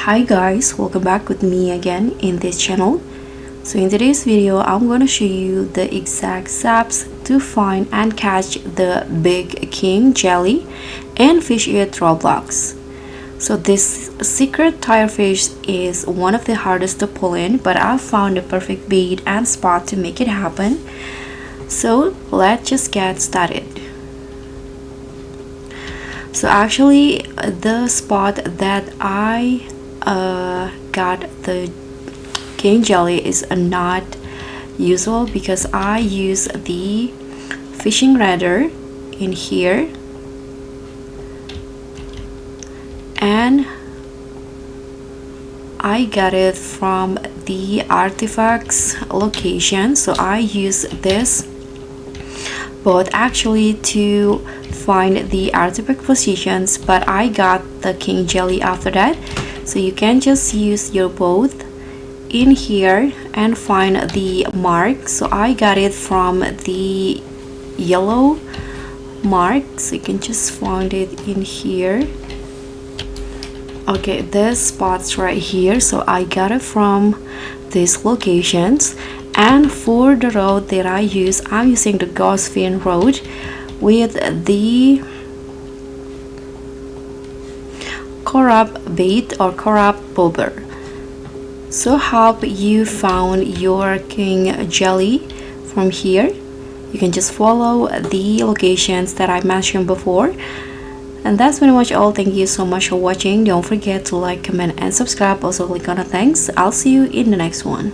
Hi guys, welcome back with me again in this channel. So in today's video I'm going to show you the exact steps to find and catch the big king jelly in Fish It Roblox. So this secret tire fish is one of the hardest to pull in, but I found the perfect bait and spot to make it happen. So let's just get started. So actually the spot that I got the king jelly is not usual because I use the fishing radar in here, and I got it from the artifacts location. So I use this boat actually to find the artifact positions, but I got the king jelly after that. So you can just use your boat in here and find the mark. So I got it from the yellow mark, so you can just find it in here. Okay, this spot's right here, so I got it from these locations. And for the road that I use, I'm using the ghost fin road with the corrupt bait or corrupt bobber. So hope you found your king jelly from here. You can just follow the locations that I mentioned before. And that's pretty much all. Thank you so much for watching. Don't forget to like, comment and subscribe. Also click on the thanks. I'll see you in the next one.